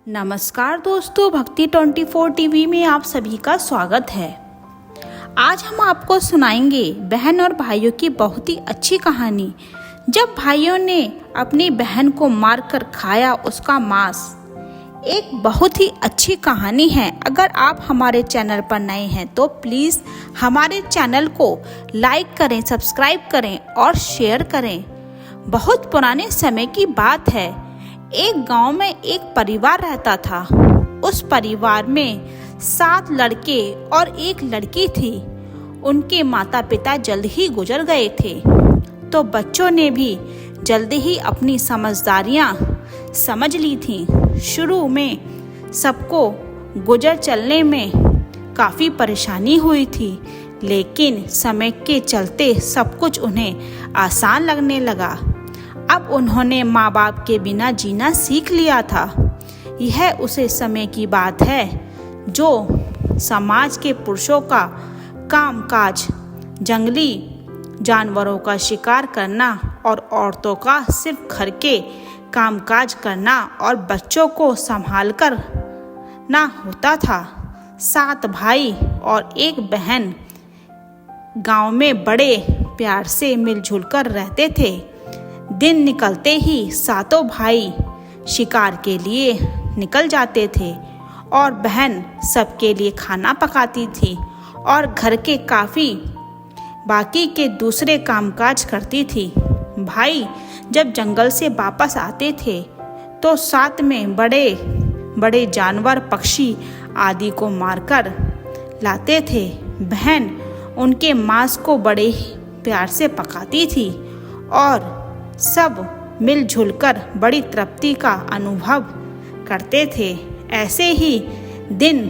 नमस्कार दोस्तों, भक्ति 24 टीवी में आप सभी का स्वागत है। आज हम आपको सुनाएंगे बहन और भाइयों की बहुत ही अच्छी कहानी। जब भाइयों ने अपनी बहन को मारकर खाया उसका मांस। एक बहुत ही अच्छी कहानी है। अगर आप हमारे चैनल पर नए हैं तो प्लीज़ हमारे चैनल को लाइक करें, सब्सक्राइब करें और शेयर करें। बहुत पुराने समय की बात है। एक गांव में एक परिवार रहता था। उस परिवार में 7 लड़के और एक लड़की थी। उनके माता पिता जल्द ही गुजर गए थे, तो बच्चों ने भी जल्द ही अपनी समझदारियां समझ ली थीं। शुरू में सबको गुजर चलने में काफ़ी परेशानी हुई थी, लेकिन समय के चलते सब कुछ उन्हें आसान लगने लगा। अब उन्होंने माँ बाप के बिना जीना सीख लिया था। यह उसे समय की बात है जो समाज के पुरुषों का कामकाज, जंगली जानवरों का शिकार करना और औरतों का सिर्फ घर के कामकाज करना और बच्चों को संभाल कर ना होता था। 7 भाई और एक बहन गांव में बड़े प्यार से मिलजुल कर रहते थे। दिन निकलते ही 7 भाई शिकार के लिए निकल जाते थे और बहन सबके लिए खाना पकाती थी और घर के बाकी के दूसरे कामकाज करती थी। भाई जब जंगल से वापस आते थे तो साथ में बड़े बड़े जानवर, पक्षी आदि को मारकर लाते थे। बहन उनके मांस को बड़े प्यार से पकाती थी और सब मिलजुल कर बड़ी तृप्ति का अनुभव करते थे। ऐसे ही दिन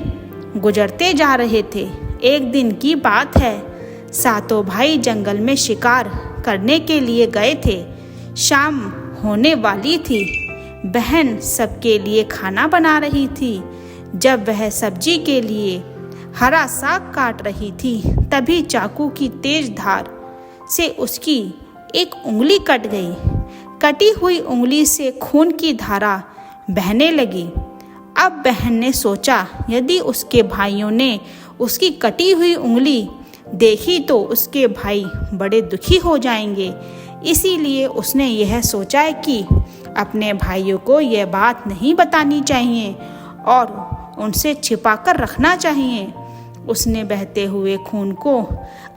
गुजरते जा रहे थे। एक दिन की बात है, 7 भाई जंगल में शिकार करने के लिए गए थे। शाम होने वाली थी। बहन सबके लिए खाना बना रही थी। जब वह सब्जी के लिए हरा साग काट रही थी, तभी चाकू की तेज धार से उसकी एक उंगली कट गई। कटी हुई उंगली से खून की धारा बहने लगी। अब बहन ने सोचा, यदि उसके भाइयों ने उसकी कटी हुई उंगली देखी तो उसके भाई बड़े दुखी हो जाएंगे। इसीलिए उसने यह सोचा कि अपने भाइयों को यह बात नहीं बतानी चाहिए और उनसे छिपाकर रखना चाहिए। उसने बहते हुए खून को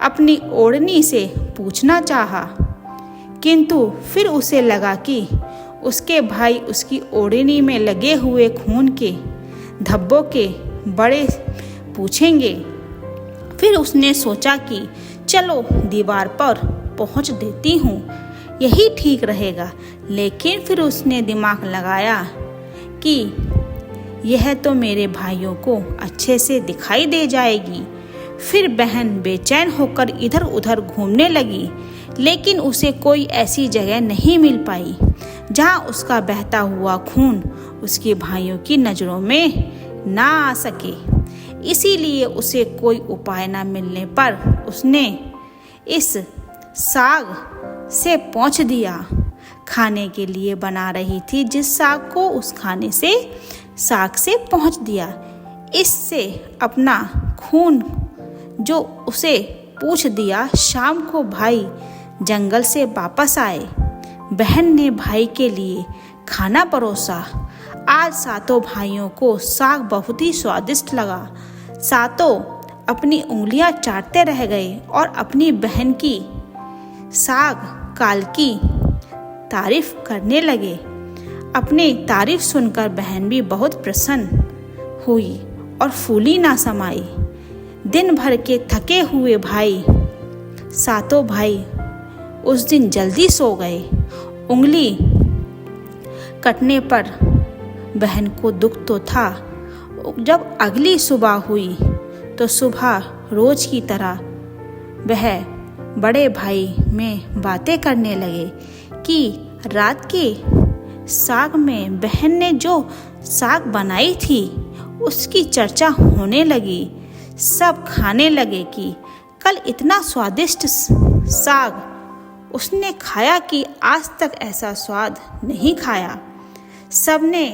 अपनी ओढ़नी से पोंछना चाहा, किंतु फिर उसे लगा कि उसके भाई उसकी ओढ़नी में लगे हुए खून के धब्बों के बड़े पूछेंगे। फिर उसने सोचा कि चलो दीवार पर पहुंच देती हूँ, यही ठीक रहेगा। लेकिन फिर उसने दिमाग लगाया कि यह तो मेरे भाइयों को अच्छे से दिखाई दे जाएगी। फिर बहन बेचैन होकर इधर उधर घूमने लगी, लेकिन उसे कोई ऐसी जगह नहीं मिल पाई जहां उसका बहता हुआ खून उसके भाइयों की नज़रों में ना आ सके। इसीलिए उसे कोई उपाय न मिलने पर उसने इस साग से पोंछ दिया। खाने के लिए बना रही थी जिस साग को, उस खाने से साग से पोंछ दिया। इससे अपना खून जो उसे पूछ दिया। शाम को भाई जंगल से वापस आए। बहन ने भाई के लिए खाना परोसा। आज 7 भाइयों को साग बहुत ही स्वादिष्ट लगा। 7 अपनी उंगलियां चाटते रह गए और अपनी बहन की साग काल की तारीफ करने लगे। अपनी तारीफ सुनकर बहन भी बहुत प्रसन्न हुई और फूली ना समाई। दिन भर के थके हुए 7 भाई उस दिन जल्दी सो गए। उंगली कटने पर बहन को दुख तो था। जब अगली सुबह हुई तो सुबह रोज की तरह वह बड़े भाई में बातें करने लगे कि रात के साग में बहन ने जो साग बनाई थी उसकी चर्चा होने लगी। सब खाने लगे कि कल इतना स्वादिष्ट साग उसने खाया कि आज तक ऐसा स्वाद नहीं खाया। सबने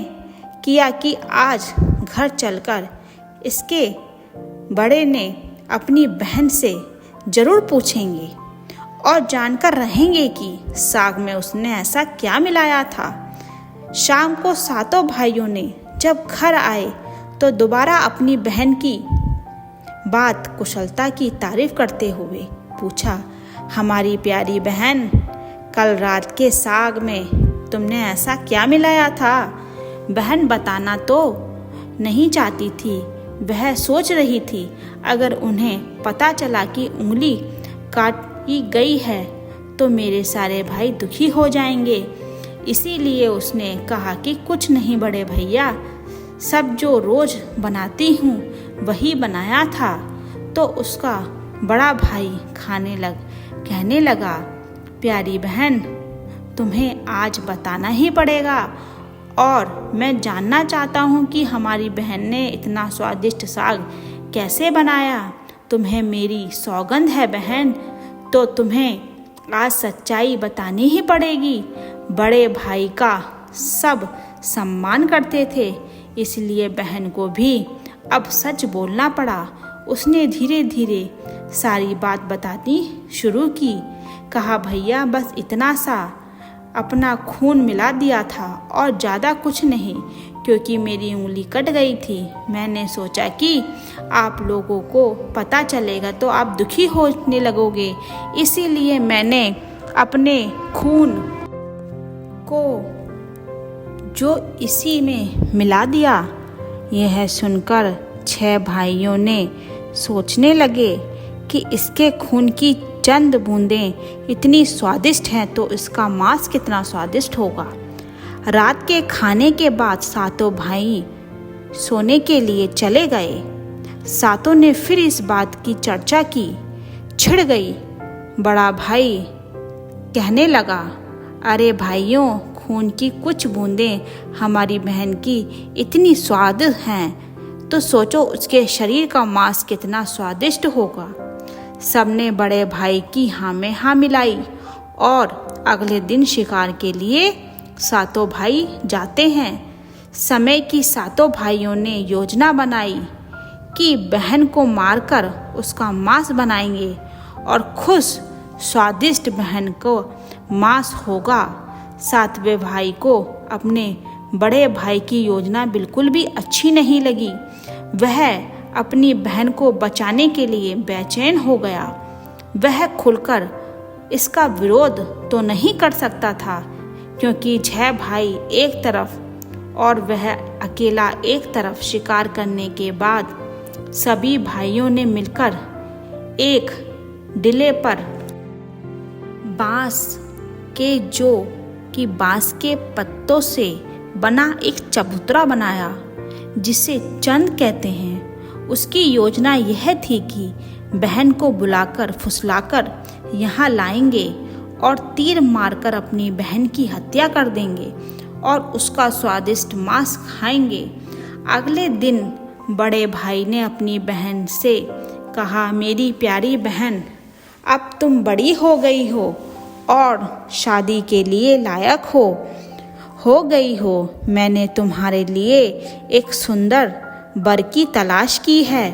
किया कि आज घर चलकर इसके बड़े ने अपनी बहन से जरूर पूछेंगे और जानकर रहेंगे कि साग में उसने ऐसा क्या मिलाया था। शाम को सातों भाइयों ने जब घर आए तो दोबारा अपनी बहन की बात कुशलता की तारीफ करते हुए पूछा, हमारी प्यारी बहन, कल रात के साग में तुमने ऐसा क्या मिलाया था? बहन बताना तो नहीं चाहती थी। वह सोच रही थी अगर उन्हें पता चला कि उंगली काटी गई है तो मेरे सारे भाई दुखी हो जाएंगे। इसीलिए उसने कहा कि कुछ नहीं बड़े भैया, सब जो रोज बनाती हूँ वही बनाया था। तो उसका बड़ा भाई कहने लगा, प्यारी बहन, तुम्हें आज बताना ही पड़ेगा और मैं जानना चाहता हूँ कि हमारी बहन ने इतना स्वादिष्ट साग कैसे बनाया। तुम्हें मेरी सौगंध है बहन, तो तुम्हें आज सच्चाई बतानी ही पड़ेगी। बड़े भाई का सब सम्मान करते थे, इसलिए बहन को भी अब सच बोलना पड़ा। उसने धीरे धीरे सारी बात बतानी शुरू की। कहा, भैया बस इतना सा अपना खून मिला दिया था और ज़्यादा कुछ नहीं, क्योंकि मेरी उंगली कट गई थी। मैंने सोचा कि आप लोगों को पता चलेगा तो आप दुखी होने लगोगे, इसीलिए मैंने अपने खून को जो इसी में मिला दिया। यह सुनकर 6 भाइयों ने सोचने लगे कि इसके खून की चंद बूंदें इतनी स्वादिष्ट हैं तो इसका मांस कितना स्वादिष्ट होगा। रात के खाने के बाद सातों भाई सोने के लिए चले गए। सातों ने फिर इस बात की चर्चा की। छिड़ गई। बड़ा भाई कहने लगा, अरे भाइयों, खून की कुछ बूंदें हमारी बहन की इतनी स्वाद हैं तो सोचो उसके शरीर का मांस कितना स्वादिष्ट होगा। सबने बड़े भाई की हाँ में हाँ मिलाई और अगले दिन शिकार के लिए सातों भाई जाते हैं। समय की सातों भाइयों ने योजना बनाई कि बहन को मारकर उसका मांस बनाएंगे और खुश स्वादिष्ट बहन को मांस होगा। 7वें भाई को अपने बड़े भाई की योजना बिल्कुल भी अच्छी नहीं लगी। वह अपनी बहन को बचाने के लिए बेचैन हो गया। वह खुलकर इसका विरोध तो नहीं कर सकता था, क्योंकि 6 भाई एक तरफ और वह अकेला एक तरफ शिकार करने के बाद सभी भाइयों ने मिलकर एक डिले पर बांस के पत्तों से बना एक चबूतरा बनाया, जिसे चंद कहते हैं। उसकी योजना यह थी कि बहन को बुलाकर फुसलाकर यहाँ लाएंगे और तीर मारकर अपनी बहन की हत्या कर देंगे और उसका स्वादिष्ट मांस खाएंगे। अगले दिन बड़े भाई ने अपनी बहन से कहा, मेरी प्यारी बहन, अब तुम बड़ी हो गई हो और शादी के लिए लायक हो गई हो। मैंने तुम्हारे लिए एक सुंदर वर की तलाश की है।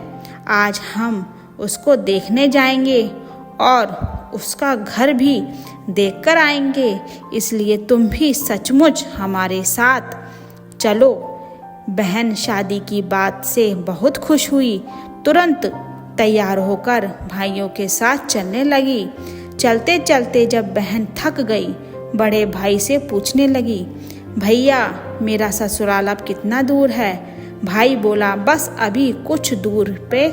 आज हम उसको देखने जाएंगे और उसका घर भी देखकर आएंगे, इसलिए तुम भी सचमुच हमारे साथ चलो। बहन शादी की बात से बहुत खुश हुई। तुरंत तैयार होकर भाइयों के साथ चलने लगी। चलते चलते जब बहन थक गई, बड़े भाई से पूछने लगी, भैया मेरा ससुराल अब कितना दूर है? भाई बोला, बस अभी कुछ दूर पे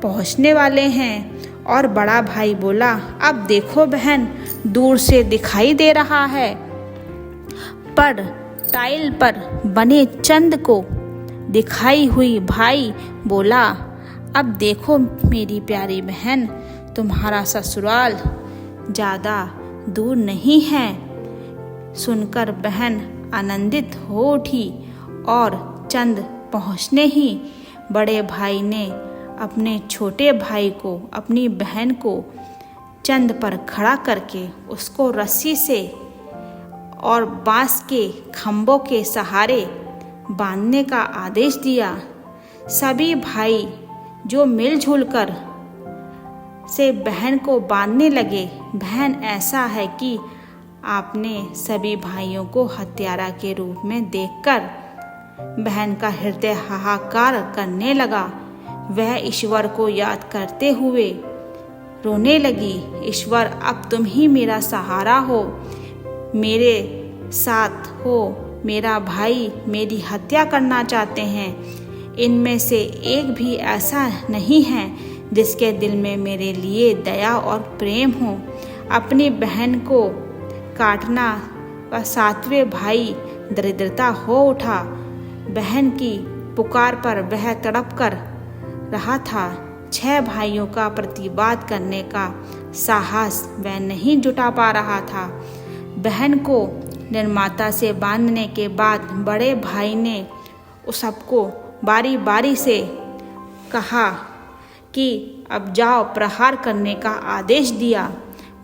पहुंचने वाले हैं। और बड़ा भाई बोला, अब देखो बहन, दूर से दिखाई दे रहा है, पर टाइल पर बने चंद को दिखाई हुई। भाई बोला, अब देखो मेरी प्यारी बहन, तुम्हारा ससुराल ज़्यादा दूर नहीं है। सुनकर बहन आनंदित हो उठी और चंद पहुँचने ही बड़े भाई ने अपने छोटे भाई को, अपनी बहन को चंद पर खड़ा करके उसको रस्सी से और बांस के खंभों के सहारे बांधने का आदेश दिया। सभी भाई जो मिलजुल कर से बहन को बांधने लगे। बहन ऐसा है कि आपने सभी भाइयों को हत्यारा के रूप में देखकर बहन का हृदय हाहाकार करने लगा। वह ईश्वर को याद करते हुए रोने लगी। ईश्वर, अब तुम ही मेरा सहारा हो, मेरे साथ हो। मेरा भाई मेरी हत्या करना चाहते हैं। इनमें से एक भी ऐसा नहीं है जिसके दिल में मेरे लिए दया और प्रेम हो। अपनी बहन को काटना व सातवें भाई दरिद्रता हो उठा। बहन की पुकार पर वह तड़प कर रहा था। 6 भाइयों का प्रतिवाद करने का साहस वह नहीं जुटा पा रहा था। बहन को निर्माता से बांधने के बाद बड़े भाई ने उस सबको बारी बारी से कहा कि अब जाओ, प्रहार करने का आदेश दिया।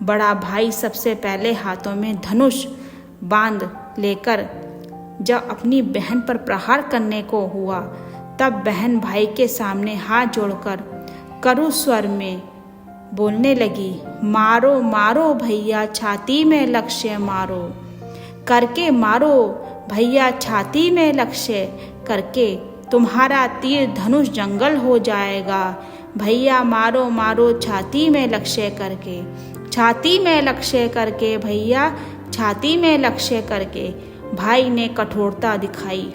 बड़ा भाई सबसे पहले हाथों में धनुष बांध लेकर जब अपनी बहन पर प्रहार करने को हुआ, तब बहन भाई के सामने हाथ जोड़कर कड़ू स्वर में बोलने लगी, मारो मारो भैया, छाती में लक्ष्य मारो करके, मारो भैया छाती में लक्ष्य करके, तुम्हारा तीर धनुष जंगल हो जाएगा। भैया मारो मारो छाती में लक्ष्य करके, छाती में लक्ष्य करके, भैया छाती में लक्ष्य करके। भाई ने कठोरता दिखाई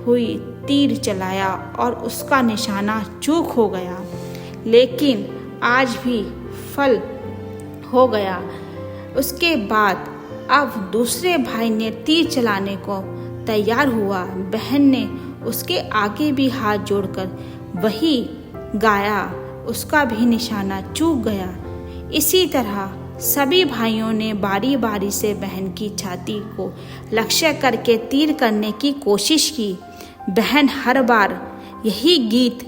हुई तीर चलाया और उसका निशाना चूक हो गया, लेकिन आज भी फल हो गया। उसके बाद अब दूसरे भाई ने तीर चलाने को तैयार हुआ। बहन ने उसके आगे भी हाथ जोड़कर वही गाया, उसका भी निशाना चूक गया। इसी तरह सभी भाइयों ने बारी बारी से बहन की छाती को लक्ष्य करके तीर करने की कोशिश की। बहन हर बार यही गीत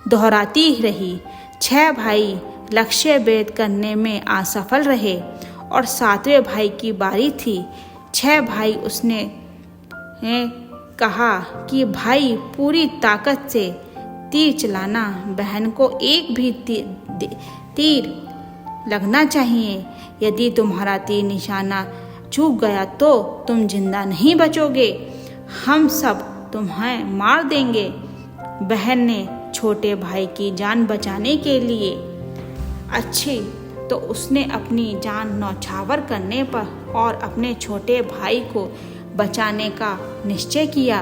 दोहराती रही। 6 भाई लक्ष्य भेद करने में असफल रहे और 7वें भाई की बारी थी। 6 भाई उसने कहा कि भाई पूरी ताकत से तीर चलाना, बहन को एक भी तीर लगना चाहिए। यदि तुम्हारा तीर निशाना चूक गया तो तुम जिंदा नहीं बचोगे, हम सब तुम्हें मार देंगे। बहन ने छोटे भाई की जान बचाने के लिए अच्छी तो उसने अपनी जान न्यौछावर करने पर और अपने छोटे भाई को बचाने का निश्चय किया।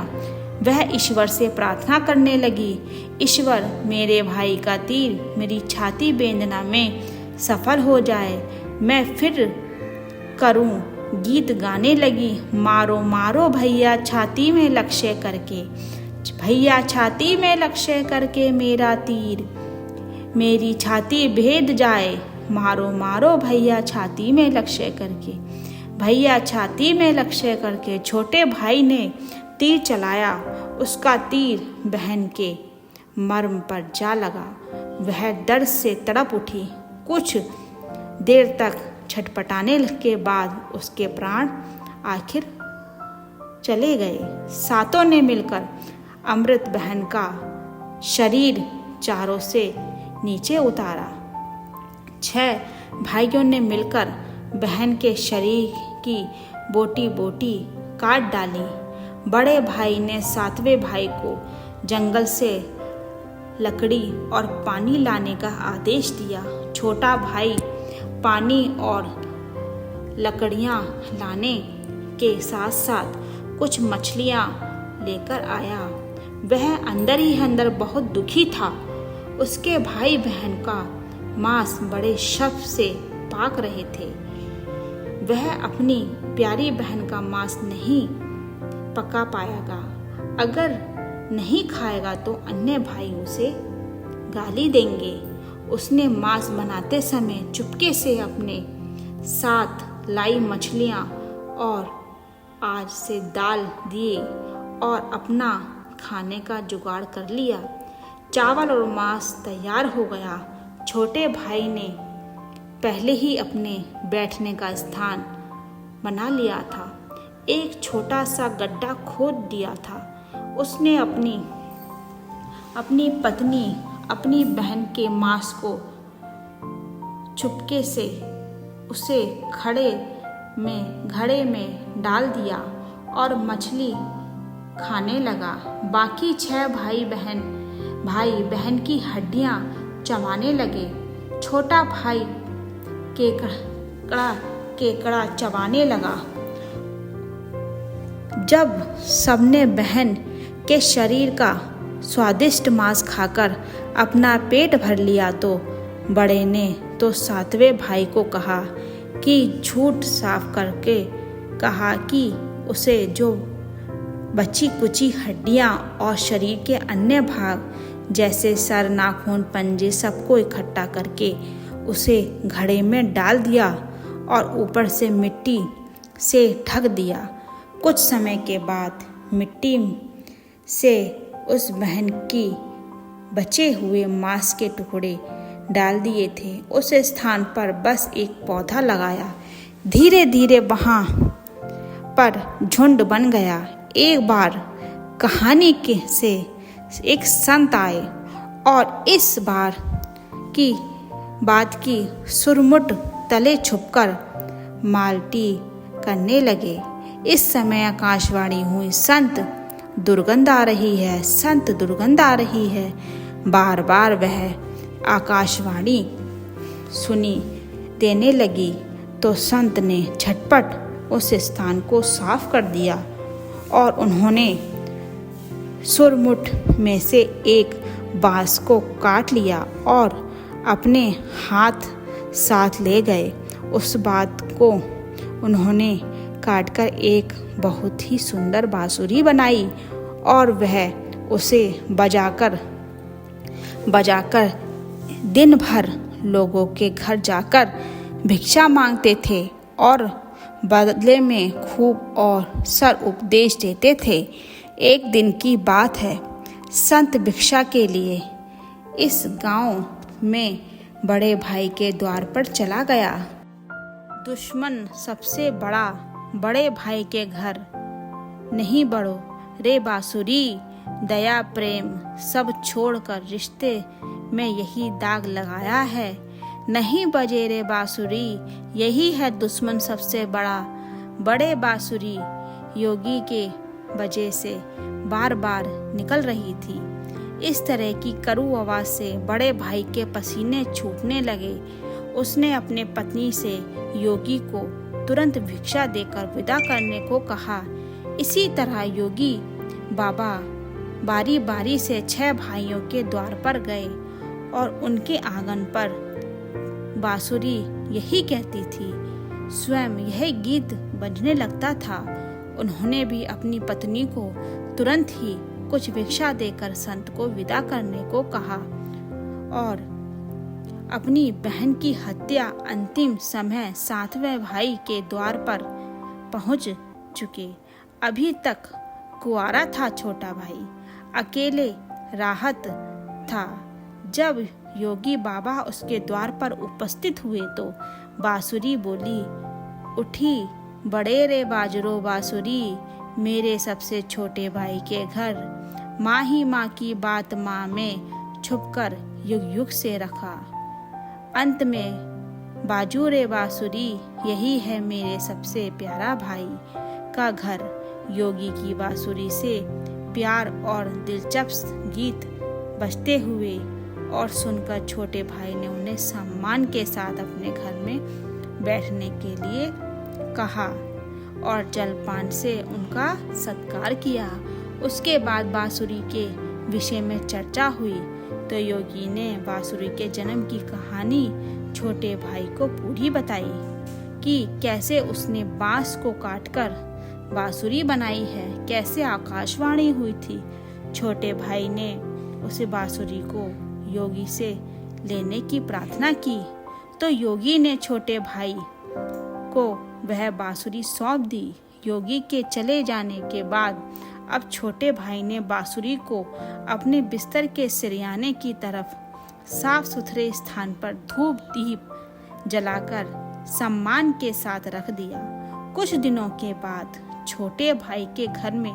वह ईश्वर से प्रार्थना करने लगी, ईश्वर, मेरे भाई का तीर मेरी छाती बेंधना में सफल हो जाए। मैं फिर करूं गीत गाने लगी, मारो मारो भैया छाती में लक्ष्य करके, भैया छाती में लक्ष्य करके, मेरा तीर मेरी छाती भेद जाए। मारो मारो भैया छाती में लक्ष्य करके, भैया छाती में लक्ष्य करके। छोटे भाई ने तीर चलाया, उसका तीर बहन के मर्म पर जा लगा। वह दर्द से तड़प उठी। कुछ देर तक छटपटाने के बाद उसके प्राण आखिर चले गए। सातों ने मिलकर अमृत बहन का शरीर चारों से नीचे उतारा। 6 भाइयों ने मिलकर बहन के शरीर की बोटी बोटी काट डाली। बड़े भाई ने 7वें भाई को जंगल से लकड़ी और पानी लाने का आदेश दिया। छोटा भाई पानी और लकड़ियाँ लाने के साथ साथ कुछ मछलियाँ लेकर आया। वह अंदर ही अंदर बहुत दुखी था। उसके भाई बहन का मांस बड़े शफ से पाक रहे थे। वह अपनी प्यारी बहन का मांस नहीं पका पाएगा। अगर नहीं खाएगा तो अन्य भाई उसे गाली देंगे। उसने मांस बनाते समय चुपके से अपने साथ लाई मछलियाँ और आज से दाल दिए और अपना खाने का जुगाड़ कर लिया। चावल और मांस तैयार हो गया। छोटे भाई ने पहले ही अपने बैठने का स्थान बना लिया था। एक छोटा सा गड्ढा खोद दिया था उसने अपनी पत्नी अपनी बहन के मांस को चुपके से उसे घड़े में डाल दिया और मछली खाने लगा। बाकी 6 भाई बहन की हड्डियां चबाने लगे। छोटा भाई केकड़ा चबाने लगा। जब सबने बहन के शरीर का स्वादिष्ट मांस खाकर अपना पेट भर लिया तो बड़े ने तो 7वें भाई को कहा कि झूठ साफ करके कहा कि उसे जो बची कुची हड्डियां और शरीर के अन्य भाग जैसे सर, नाखून, पंजे सबको इकट्ठा करके उसे घड़े में डाल दिया और ऊपर से मिट्टी से ढक दिया। कुछ समय के बाद मिट्टी से उस बहन की बचे हुए मांस के टुकड़े डाल दिए थे। उस स्थान पर बस एक पौधा लगाया। धीरे धीरे वहाँ पर झुंड बन गया। एक बार कहानी से एक संत आए और इस बात की सुरमुट तले छुपकर माल्टी करने लगे। इस समय आकाशवाणी हुई, संत दुर्गंध आ रही है, संत दुर्गंध आ रही है। बार बार वह आकाशवाणी सुनी देने लगी तो संत ने झटपट उस स्थान को साफ कर दिया और उन्होंने सुरमुट में से एक बांस को काट लिया और अपने हाथ साथ ले गए। उस बात को उन्होंने काटकर एक बहुत ही सुंदर बांसुरी बनाई और वह उसे बजाकर दिन भर लोगों के घर जाकर भिक्षा मांगते थे और बदले में खूब और सर उपदेश देते थे। एक दिन की बात है, संत भिक्षा के लिए इस गांव में बड़े भाई के द्वार पर चला गया। दुश्मन सबसे बड़े भाई के घर नहीं बढ़ो रे बांसुरी, दया प्रेम सब छोड़कर रिश्ते में यही दाग लगाया है। नहीं बजे रे बांसुरी, यही है दुश्मन सबसे बड़े बांसुरी योगी के वजह से बार बार निकल रही थी। इस तरह की कड़ू आवाज से बड़े भाई के पसीने छूटने लगे। उसने अपने पत्नी से योगी को तुरंत भिक्षा देकर विदा करने को कहा। इसी तरह योगी बाबा बारी बारी से 6 भाइयों के द्वार पर गए और उनके आंगन पर बांसुरी यही कहती थी। स्वयं यह गीत बजने लगता था। उन्होंने भी अपनी पत्नी को तुरंत ही कुछ भिक्षा देकर संत को विदा करने को कहा और अपनी बहन की हत्या अंतिम समय 7वें भाई के द्वार पर पहुंच चुके। अभी तक कुंवारा था छोटा भाई, अकेले राहत था। जब योगी बाबा उसके द्वार पर उपस्थित हुए तो बांसुरी बोली, उठी बड़े रे बाजरो बांसुरी, मेरे सबसे छोटे भाई के घर। माँ ही माँ की बात माँ में छुपकर युग युग से रखा। अंत में बाजू रे बांसुरी, यही है मेरे सबसे प्यारा भाई का घर। योगी की बांसुरी से प्यार और दिलचस्प गीत बजते हुए और सुनकर छोटे भाई ने उन्हें सम्मान के साथ अपने घर में बैठने के लिए कहा और जलपान से उनका सत्कार किया। उसके बाद बांसुरी के विषय में चर्चा हुई तो योगी ने बांसुरी के जन्म की कहानी छोटे भाई को पूरी बताई कि कैसे उसने बांस को काटकर बांसुरी बनाई है, कैसे आकाशवाणी हुई थी। छोटे भाई ने उसे बांसुरी को योगी से लेने की प्रार्थना की तो योगी ने छोटे भाई को वह बांसुरी सौंप दी। योगी के चले जाने के बाद अब छोटे भाई ने बांसुरी को अपने बिस्तर के सिरयाने की तरफ साफ सुथरे स्थान पर धूप दीप जलाकर सम्मान के साथ रख दिया। कुछ दिनों के बाद छोटे भाई के घर में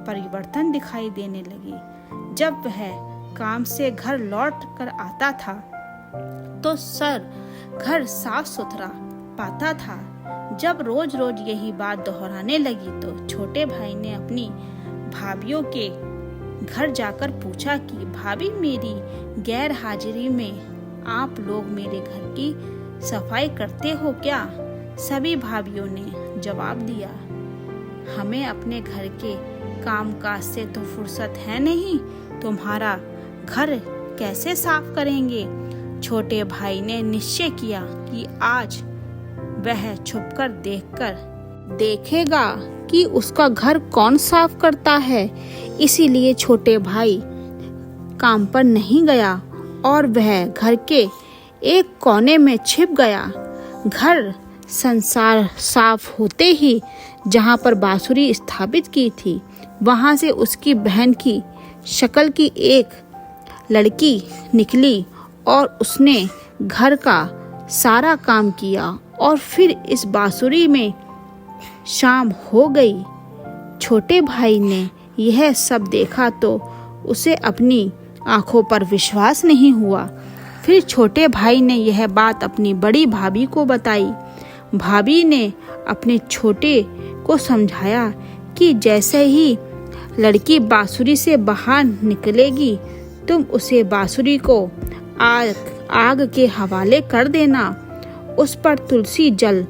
परिवर्तन दिखाई देने लगे। जब वह काम से घर लौट कर आता था तो घर साफ सुथरा पाता था। जब रोज रोज यही बात दोहराने लगी तो छोटे भाई ने अपनी भाभीियों के घर जाकर पूछा कि भाभी, मेरी गैर हाजिरी में आप लोग मेरे घर की सफाई करते हो क्या? सभी भाभीियों ने जवाब दिया, हमें अपने घर के कामकाज से तो फुर्सत है नहीं, तुम्हारा घर कैसे साफ करेंगे? छोटे भाई ने निश्चय किया कि आज वह छुपकर देखेगा कि उसका घर कौन साफ करता है। इसीलिए छोटे भाई काम पर नहीं गया और वह घर के एक कोने में छिप गया। घर संसार साफ होते ही जहाँ पर बांसुरी स्थापित की थी वहाँ से उसकी बहन की शक्ल की एक लड़की निकली और उसने घर का सारा काम किया और फिर इस बांसुरी में शाम हो गई। छोटे भाई ने यह सब देखा तो उसे अपनी आंखों पर विश्वास नहीं हुआ। फिर छोटे भाई ने यह बात अपनी बड़ी भाभी को बताई। भाभी ने अपने छोटे को समझाया कि जैसे ही लड़की बांसुरी से बाहर निकलेगी तुम उसे बांसुरी को आग के हवाले कर देना, उस पर तुलसी जल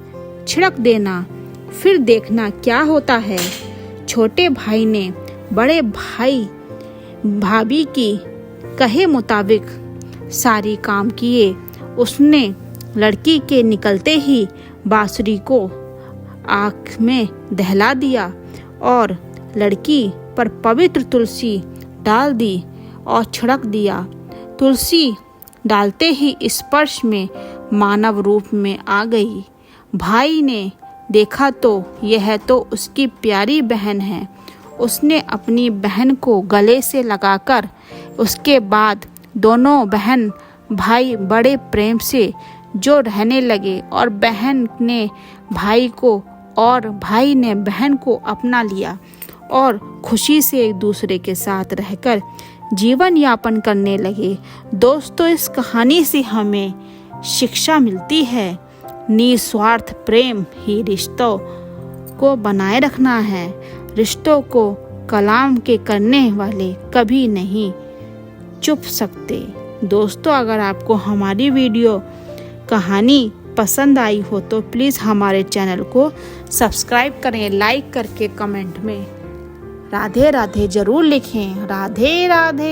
छिड़क देना, फिर देखना क्या होता है। छोटे भाई ने बड़े भाई भाभी की कहे मुताबिक सारी काम किए। उसने लड़की के निकलते ही बांसुरी को आग में दहला दिया और लड़की पर पवित्र तुलसी डाल दी और छिड़क दिया। तुलसी डालते ही स्पर्श में मानव रूप में आ गई। भाई ने देखा तो यह तो उसकी प्यारी बहन है। उसने अपनी बहन को गले से लगाकर उसके बाद दोनों बहन भाई बड़े प्रेम से जो रहने लगे और बहन ने भाई को और भाई ने बहन को अपना लिया और खुशी से एक दूसरे के साथ रहकर जीवन यापन करने लगे। दोस्तों, इस कहानी से हमें शिक्षा मिलती है, निस्वार्थ प्रेम ही रिश्तों को बनाए रखना है। रिश्तों को कलाम के करने वाले कभी नहीं चुप सकते। दोस्तों, अगर आपको हमारी वीडियो कहानी पसंद आई हो तो प्लीज़ हमारे चैनल को सब्सक्राइब करें, लाइक करके कमेंट में राधे राधे ज़रूर लिखें। राधे राधे।